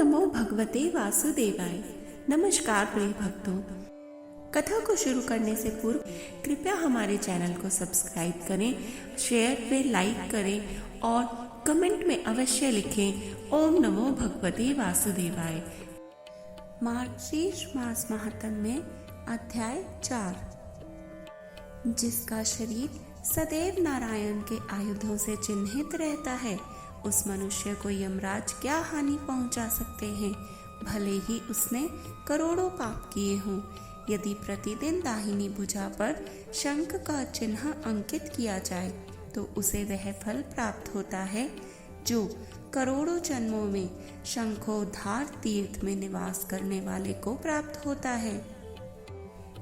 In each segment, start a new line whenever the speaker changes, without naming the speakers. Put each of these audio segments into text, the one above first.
नमो भगवते वासुदेवाय। नमस्कार प्रिय भक्तों, कथा को शुरू करने से पूर्व कृपया हमारे चैनल को सब्सक्राइब करें, शेयर पे लाइक करें और कमेंट में अवश्य लिखें ओम नमो भगवते वासुदेवाय। मार्गशीर्ष मास महात्म्य में अध्याय 4। जिसका शरीर सदैव नारायण के आयुधों से चिन्हित रहता है, उस मनुष्य को यमराज क्या हानि पहुंचा सकते हैं, भले ही उसने करोड़ों पाप किए हों। यदि प्रतिदिन दाहिनी भुजा पर शंख का चिन्ह अंकित किया जाए तो उसे वह फल प्राप्त होता है जो करोड़ों जन्मों में शंखोद्धार तीर्थ में निवास करने वाले को प्राप्त होता है।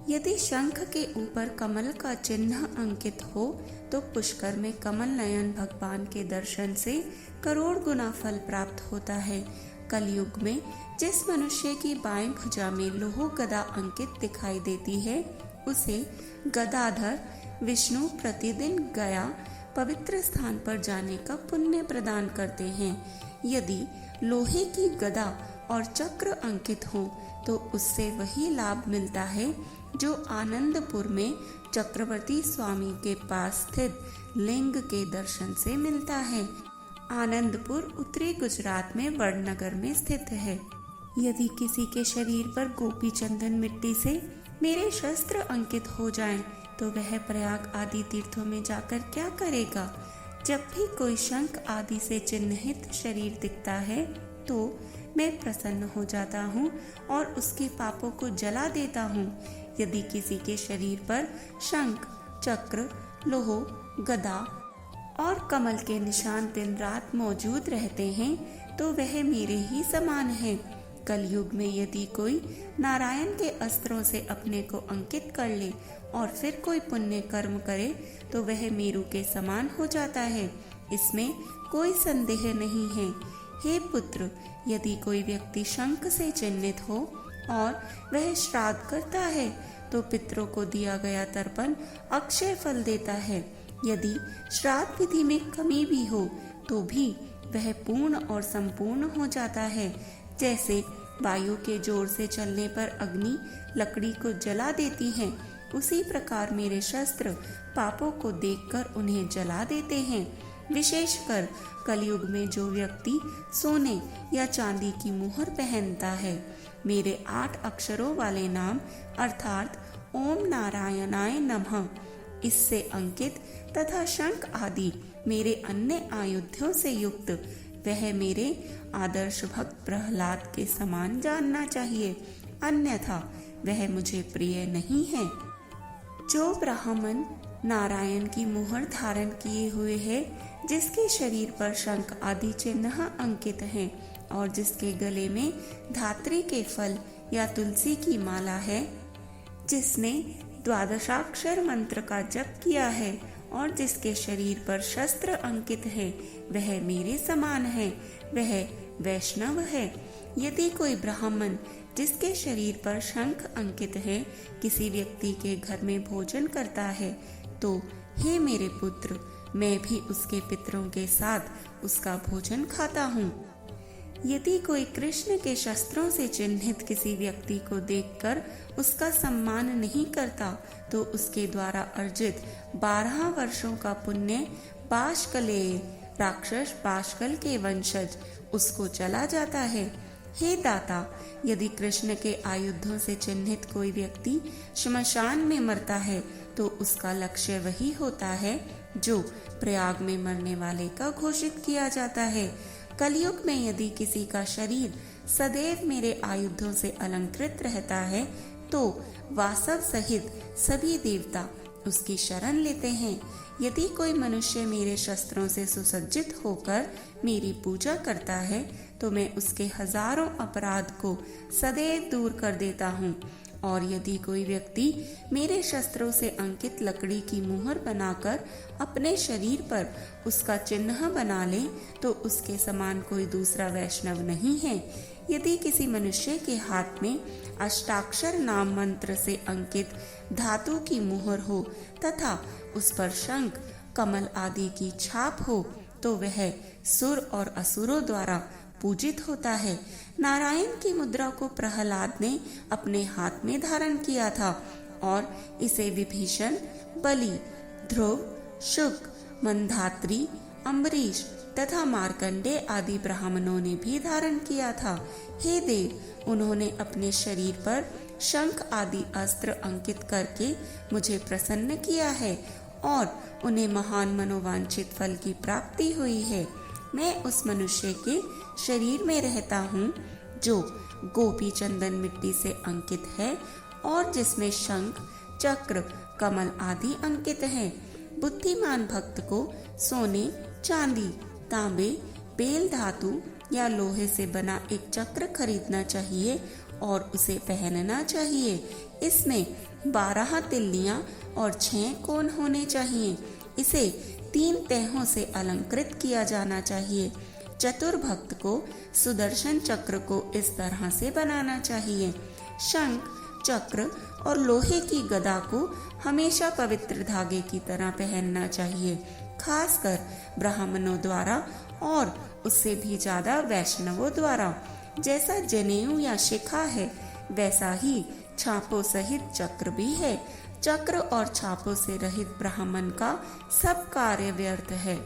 यदि शंख के ऊपर कमल का चिन्ह अंकित हो तो पुष्कर में कमल नयन भगवान के दर्शन से करोड़ गुना फल प्राप्त होता है। कलयुग में जिस मनुष्य की बाएं भुजा में लोह गदा अंकित दिखाई देती है, उसे गदाधर विष्णु प्रतिदिन गया पवित्र स्थान पर जाने का पुण्य प्रदान करते हैं। यदि लोहे की गदा और चक्र अंकित हो तो उससे वही लाभ मिलता है जो आनंदपुर में चक्रवर्ती स्वामी के पास स्थित लिंग के दर्शन से मिलता है। आनंदपुर उत्तरी गुजरात में वडनगर में स्थित है। यदि किसी के शरीर पर गोपी चंदन मिट्टी से मेरे शस्त्र अंकित हो जाएं, तो वह प्रयाग आदि तीर्थों में जाकर क्या करेगा। जब भी कोई शंख आदि से चिन्हित शरीर दिखता है तो मैं प्रसन्न हो जाता हूँ और उसके पापों को जला देता हूँ। यदि किसी के शरीर पर शंख, चक्र, लोह, गदा और कमल के निशान दिन रात मौजूद रहते हैं तो वह मेरे ही समान है। कलयुग में यदि कोई नारायण के अस्त्रों से अपने को अंकित कर ले और फिर कोई पुण्य कर्म करे तो वह मेरु के समान हो जाता है, इसमें कोई संदेह नहीं है। हे पुत्र, यदि कोई व्यक्ति शंख से चिन्हित हो और वह श्राद्ध करता है तो पितरों को दिया गया तर्पण अक्षय फल देता है। यदि श्राद्ध विधि में कमी भी हो तो भी वह पूर्ण और संपूर्ण हो जाता है। जैसे वायु के जोर से चलने पर अग्नि लकड़ी को जला देती है, उसी प्रकार मेरे शस्त्र पापों को देखकर उन्हें जला देते हैं। विशेषकर कलयुग में जो व्यक्ति सोने या चांदी की मुहर पहनता है, मेरे 8 अक्षरों वाले नाम अर्थात ओम नारायणाय नमः इससे अंकित तथा शंख आदि मेरे अन्य आयुधों से युक्त वह मेरे आदर्श भक्त प्रहलाद के समान जानना चाहिए, अन्यथा वह मुझे प्रिय नहीं है। जो ब्राह्मण नारायण की मुहर धारण किए हुए है, जिसके शरीर पर शंख आदि चिन्ह अंकित हैं और जिसके गले में धात्री के फल या तुलसी की माला है, जिसने द्वादशाक्षर मंत्र का जप किया है और जिसके शरीर पर शस्त्र अंकित है, वह मेरे समान है, वह वैष्णव है। यदि कोई ब्राह्मण जिसके शरीर पर शंख अंकित है किसी व्यक्ति के घर में भोजन करता है तो हे मेरे पुत्र, मैं भी उसके पितरों के साथ उसका भोजन खाता हूँ। यदि कोई कृष्ण के शस्त्रों से चिन्हित किसी व्यक्ति को देखकर उसका सम्मान नहीं करता तो उसके द्वारा अर्जित 12 वर्षों का पुण्य बाष्कलेय राक्षस बाष्कल के वंशज उसको चला जाता है। हे दाता, यदि कृष्ण के आयुधों से चिन्हित कोई व्यक्ति श्मशान में मरता है तो उसका लक्ष्य वही होता है जो प्रयाग में मरने वाले का घोषित किया जाता है। कलयुग में यदि किसी का शरीर सदैव मेरे आयुधों से अलंकृत रहता है तो वासव सहित सभी देवता उसकी शरण लेते हैं। यदि कोई मनुष्य मेरे शस्त्रों से सुसज्जित होकर मेरी पूजा करता है तो मैं उसके हजारों अपराध को सदैव दूर कर देता हूँ। और यदि कोई व्यक्ति मेरे शस्त्रों से अंकित लकड़ी की मुहर बनाकर अपने शरीर पर उसका चिन्ह बना ले तो उसके समान कोई दूसरा वैष्णव नहीं है। यदि किसी मनुष्य के हाथ में अष्टाक्षर नाम मंत्र से अंकित धातु की मुहर हो तथा उस पर शंख, कमल आदि की छाप हो तो वह सुर और असुरों द्वारा पूजित होता है। नारायण की मुद्रा को प्रहलाद ने अपने हाथ में धारण किया था और इसे विभीषण, बलि, ध्रुव, शुक, मंधात्री, अम्बरीश तथा मार्कंडे आदि ब्राह्मणों ने भी धारण किया था। हे देव, उन्होंने अपने शरीर पर शंख आदि अस्त्र अंकित करके मुझे प्रसन्न किया है और उन्हें महान मनोवांछित फल की प्राप्ति हुई है। मैं उस मनुष्य के शरीर में रहता हूँ जो गोपी चंदन मिट्टी से अंकित है और जिसमें शंख, चक्र, कमल आदि अंकित हैं। बुद्धिमान भक्त को सोने, चांदी, तांबे, बेल धातु या लोहे से बना एक चक्र खरीदना चाहिए और उसे पहनना चाहिए। इसमें 12 तिल्लियां और 6 कोण होने चाहिए। इसे 3 तहों से अलंकृत किया जाना चाहिए। चतुर भक्त को सुदर्शन चक्र को इस तरह से बनाना चाहिए। शंख, चक्र और लोहे की गदा को हमेशा पवित्र धागे की तरह पहनना चाहिए, खासकर ब्राह्मणों द्वारा और उससे भी ज्यादा वैष्णवों द्वारा। जैसा जनेऊ या शिखा है वैसा ही छापों सहित चक्र भी है। चक्र और छापों से रहित ब्राह्मण का सब कार्य व्यर्थ है।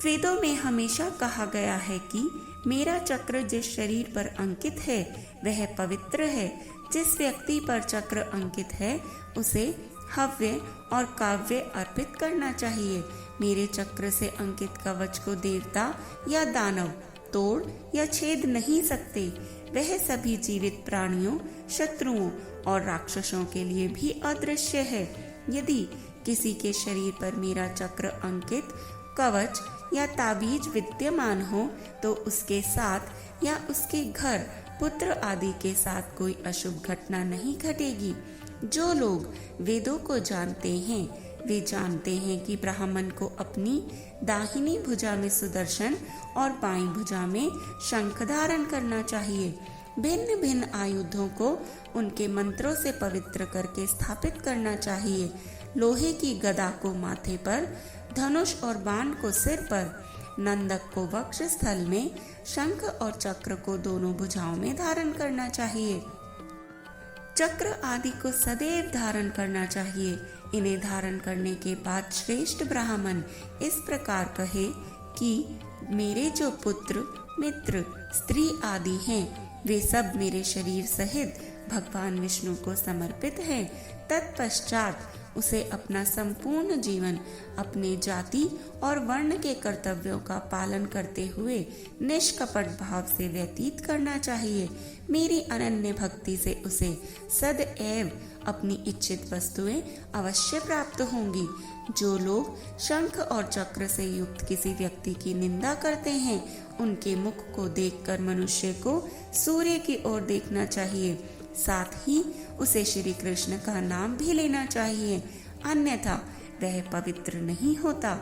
वेदों में हमेशा कहा गया है कि मेरा चक्र जिस शरीर पर अंकित है वह पवित्र है। जिस व्यक्ति पर चक्र अंकित है उसे हव्य और काव्य अर्पित करना चाहिए। मेरे चक्र से अंकित कवच को देवता या दानव तोड़ या छेद नहीं सकते। वह सभी जीवित प्राणियों, शत्रुओं और राक्षसों के लिए भी अदृश्य है। यदि किसी के शरीर पर मेरा चक्र अंकित कवच या ताबीज विद्यमान हो तो उसके साथ या उसके घर, पुत्र आदि के साथ कोई अशुभ घटना नहीं घटेगी। जो लोग वेदों को जानते हैं वे जानते हैं कि ब्राह्मण को अपनी दाहिनी भुजा में सुदर्शन और बाईं भुजा में शंख धारण करना चाहिए। भिन्न भिन्न आयुधों को उनके मंत्रों से पवित्र करके स्थापित करना चाहिए। लोहे की गदा को माथे पर, धनुष और बाण को सिर पर, नंदक को वक्ष स्थल में, शंख और चक्र को दोनों भुजाओं में धारण करना चाहिए। चक्र आदि को सदैव धारण करना चाहिए। इन्हें धारण करने के बाद श्रेष्ठ ब्राह्मण इस प्रकार कहे कि मेरे जो पुत्र, मित्र, स्त्री आदि हैं वे सब मेरे शरीर सहित भगवान विष्णु को समर्पित हैं। तत्पश्चात उसे अपना संपूर्ण जीवन अपने जाति और वर्ण के कर्तव्यों का पालन करते हुए निष्कपट भाव से व्यतीत करना चाहिए। मेरी अनन्य भक्ति से उसे सदैव अपनी इच्छित वस्तुएं अवश्य प्राप्त होंगी। जो लोग शंख और चक्र से युक्त किसी व्यक्ति की निंदा करते हैं उनके मुख को देखकर मनुष्य को सूर्य की ओर देखना चाहिए। साथ ही उसे श्री कृष्ण का नाम भी लेना चाहिए, अन्यथा वह पवित्र नहीं होता।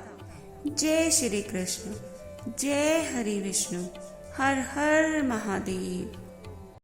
जय श्री कृष्ण। जय हरि विष्णु। हर हर महादेव।